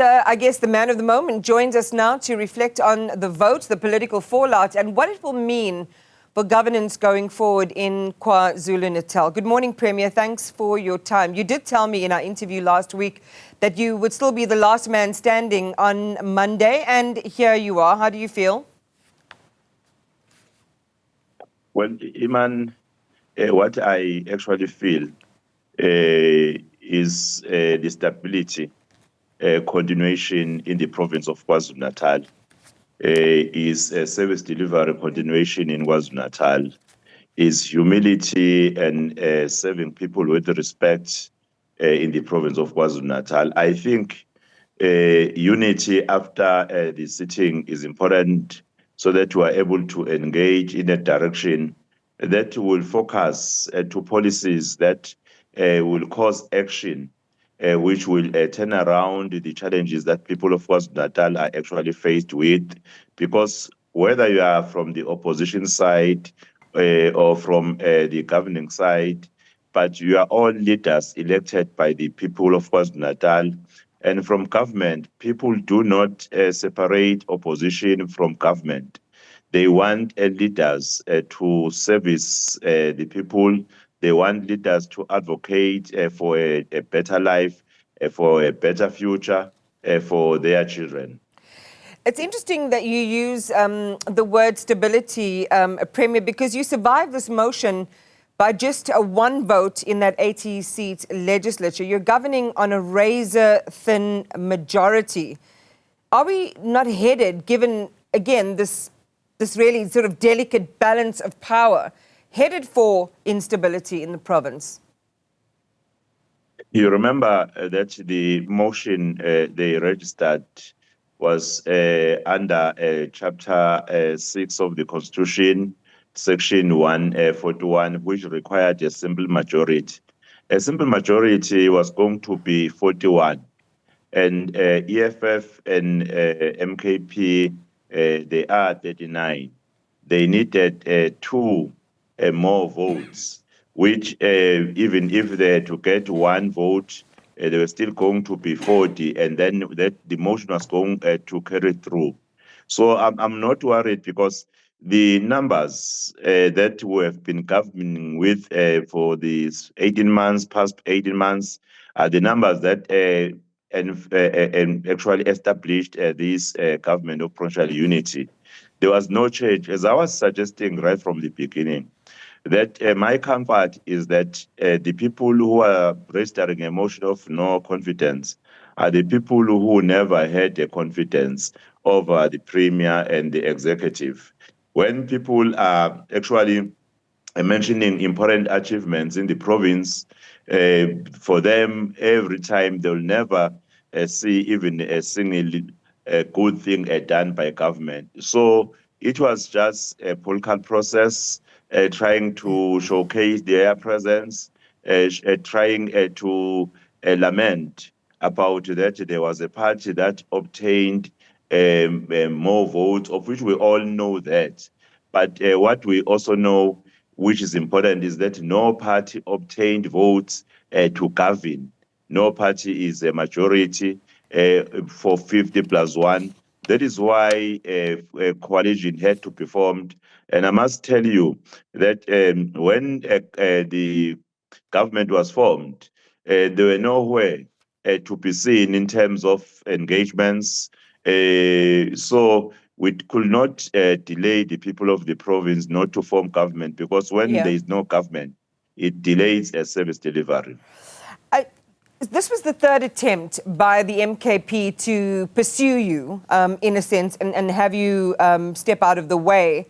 I guess the man of the moment joins us now to reflect on the vote, the political fallout, and what it will mean for governance going forward in KwaZulu-Natal. Good morning, Premier. Thanks for your time. You did tell me in our interview last week that you would still be the last man standing on Monday, and here you are. How do you feel? Well, Iman, what I actually feel is the stability continuation in the province of KwaZulu-Natal, is a service delivery continuation in KwaZulu-Natal, is humility and serving people with respect in the province of KwaZulu-Natal. I think unity after the sitting is important so that we are able to engage in a direction that will focus to policies that will cause action, which will turn around the challenges that people of KwaZulu-Natal are actually faced with. Because whether you are from the opposition side or from the governing side, but you are all leaders elected by the people of KwaZulu-Natal. And from government, people do not separate opposition from government. They want leaders to service the people. They want leaders to advocate for a better life, for a better future for their children. It's interesting that you use the word stability, Premier, because you survived this motion by just a one vote in that 80-seat legislature. You're governing on a razor-thin majority. Are we not headed, given, again, this really sort of delicate balance of power, headed for instability in the province? You remember that the motion they registered was under Chapter 6 of the Constitution, Section 141, which required a simple majority. A simple majority was going to be 41. And EFF and MKP, they are 39. They needed 2 more votes, which even if they had to get 1 vote, they were still going to be 40, and then the motion was going to carry through. So I'm not worried, because the numbers that we have been governing with for these 18 months, past 18 months, are the numbers that and actually established this government of provincial unity. There was no change, as I was suggesting right from the beginning, that my comfort is that the people who are registering a motion of no confidence are the people who never had a confidence over the Premier and the executive. When people are actually mentioning important achievements in the province, for them, every time they'll never see even a single good thing done by government. So it was just a political process, trying to showcase their presence, trying to lament about that there was a party that obtained more votes, of which we all know that. But what we also know, which is important, is that no party obtained votes to govern. No party is a majority for 50 plus 1. That is why a coalition had to be formed. And I must tell you that when the government was formed, there were nowhere to be seen in terms of engagements. So we could not delay the people of the province not to form government, because when there is no government, it delays a service delivery. This was the third attempt by the MKP to pursue you, in a sense, and have you step out of the way.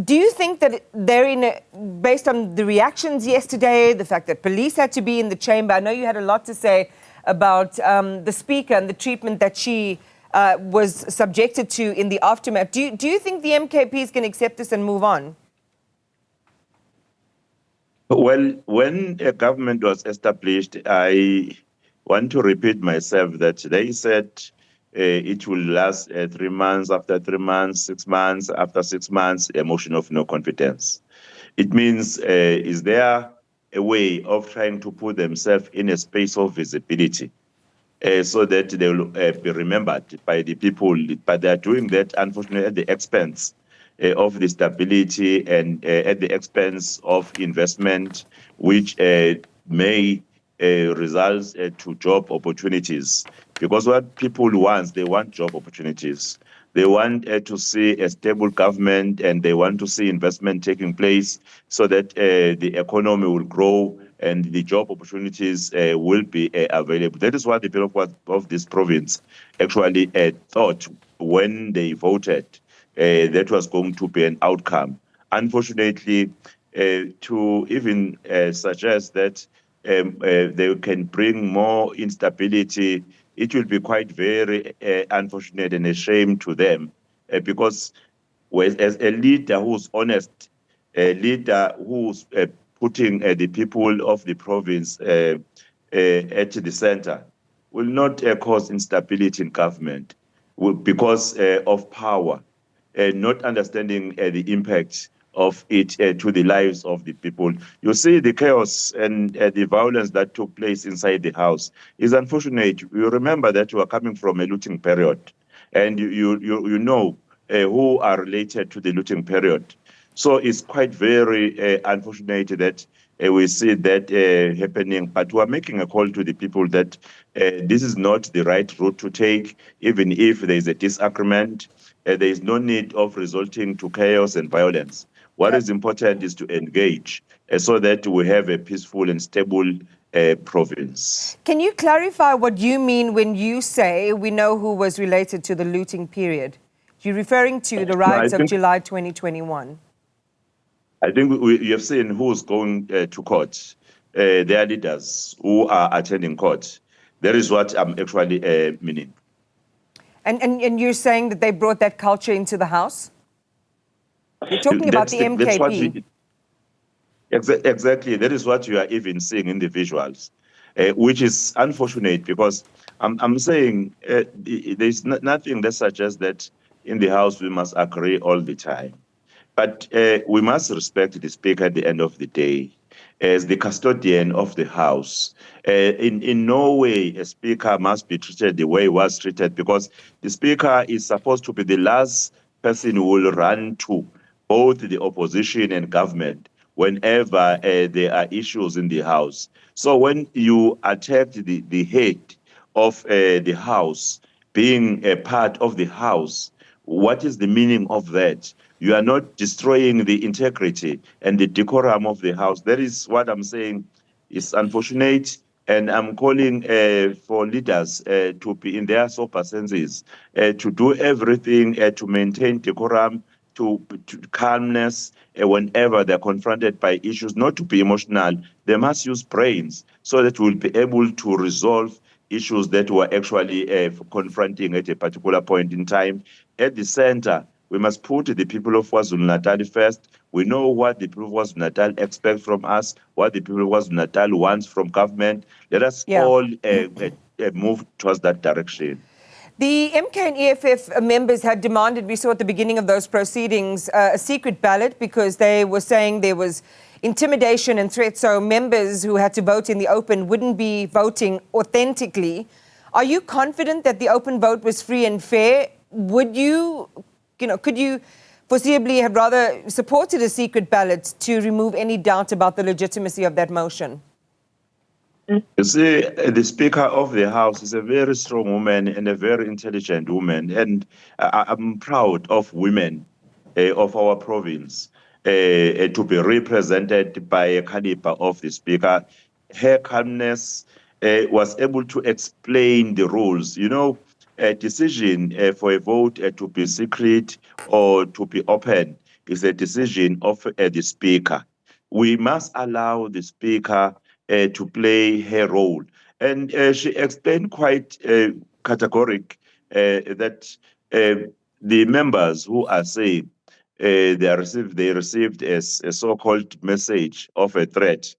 Do you think that they're based on the reactions yesterday, the fact that police had to be in the chamber? I know you had a lot to say about the speaker and the treatment that she was subjected to in the aftermath. Do you think the MKP is going to accept this and move on? Well, when a government was established, I want to repeat myself that they said it will last 3 months, after 3 months, 6 months, after 6 months, a motion of no confidence. It means, is there a way of trying to put themselves in a space of visibility? so that they will be remembered by the people. But they are doing that, unfortunately, at the expense of the stability and at the expense of investment, which may result to job opportunities. Because what people want, they want job opportunities. They want to see a stable government, and they want to see investment taking place so that the economy will grow and the job opportunities will be available. That is what the people of this province actually thought when they voted that was going to be an outcome. Unfortunately, to even suggest that they can bring more instability, it will be quite very unfortunate and a shame to them, because as a leader who's honest, a leader who's putting the people of the province at the center, will not cause instability in government because of power, not understanding the impact of it to the lives of the people. You see, the chaos and the violence that took place inside the house is unfortunate. You remember that you are coming from a looting period, and you know who are related to the looting period. So it's quite very unfortunate that we see that happening, but we are making a call to the people that this is not the right route to take, even if there is a disagreement. There is no need of resorting to chaos and violence. What is important is to engage so that we have a peaceful and stable province. Can you clarify what you mean when you say we know who was related to the looting period? You're referring to the riots of July 2021. I think you have seen who's going to court. They are leaders who are attending court. That is what I'm actually meaning. And you're saying that they brought that culture into the house? You're talking about the MKP. Exactly. That is what you are even seeing in the visuals, which is unfortunate, because I'm saying there's nothing that suggests that in the house we must agree all the time. But we must respect the speaker at the end of the day as the custodian of the house. In no way a speaker must be treated the way he was treated, because the speaker is supposed to be the last person who will run to both the opposition and government whenever there are issues in the house. So when you attack the head of the house, being a part of the house, what is the meaning of that? You are not destroying the integrity and the decorum of the house. That is what I'm saying is unfortunate. And I'm calling for leaders to be in their sober senses, to do everything to maintain decorum, to calmness whenever they're confronted by issues, not to be emotional. They must use brains so that we'll be able to resolve issues that we're actually confronting at a particular point in time. At the center, we must put the people of KwaZulu-Natal first. We know what the people of KwaZulu-Natal expect from us, what the people of KwaZulu-Natal wants from government. Let us all move towards that direction. The MK and EFF members had demanded, we saw at the beginning of those proceedings, a secret ballot, because they were saying there was intimidation and threats, so members who had to vote in the open wouldn't be voting authentically. Are you confident that the open vote was free and fair? Would you, could you foreseeably have rather supported a secret ballot to remove any doubt about the legitimacy of that motion? You see, the Speaker of the House is a very strong woman and a very intelligent woman, and I'm proud of women of our province to be represented by a caliber of the Speaker. Her calmness was able to explain the rules. You know, a decision for a vote to be secret or to be open is a decision of the Speaker. We must allow the Speaker to play her role. And she explained quite categoric that the members who are saying they received a so-called message of a threat,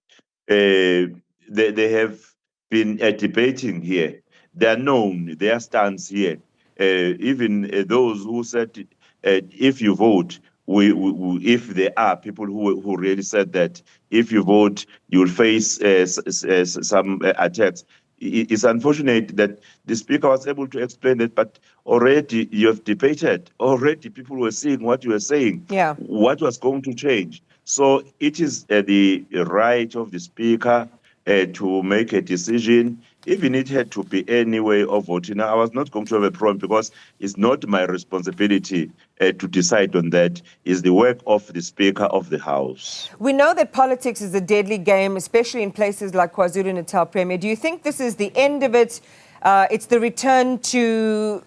they have been debating here. They are known, their stance here. Even those who said, if you vote, if there are people who really said that if you vote, you'll face some attacks. it's unfortunate that the Speaker was able to explain that, but already you have debated, already people were seeing what you were saying, what was going to change. So it is the right of the Speaker to make a decision, even it had to be any way of voting. I was not going to have a problem because it's not my responsibility to decide on that. It's the work of the Speaker of the House. We know that politics is a deadly game, especially in places like KwaZulu-Natal, Premier. Do you think this is the end of it? It's the return to,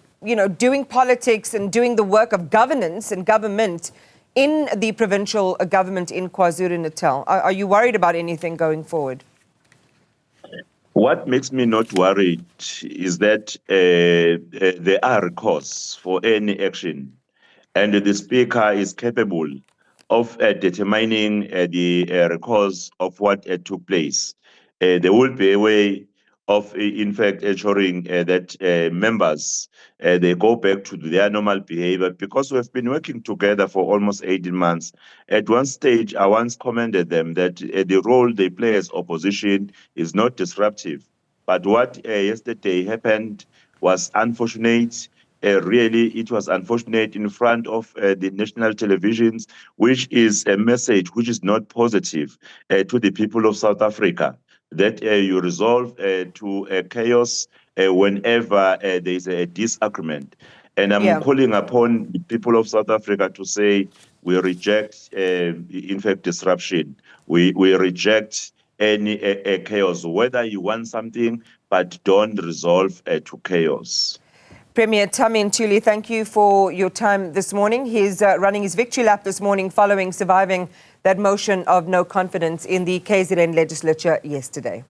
doing politics and doing the work of governance and government in the provincial government in KwaZulu-Natal. Are you worried about anything going forward? What makes me not worried is that there are recourse for any action, and the Speaker is capable of determining the recourse of what took place. There will be a way of, in fact, ensuring that members they go back to their normal behavior, because we have been working together for almost 18 months. At one stage, I once commended them that the role they play as opposition is not disruptive. But what yesterday happened was unfortunate. Really, it was unfortunate in front of the national televisions, which is a message which is not positive to the people of South Africa, that you resolve to chaos whenever there is a disagreement. And I'm calling upon the people of South Africa to say we reject, in fact, disruption. We reject any chaos, whether you want something, but don't resolve to chaos. Premier Thami Ntuli, thank you for your time this morning. He's running his victory lap this morning following surviving that motion of no confidence in the KZN legislature yesterday.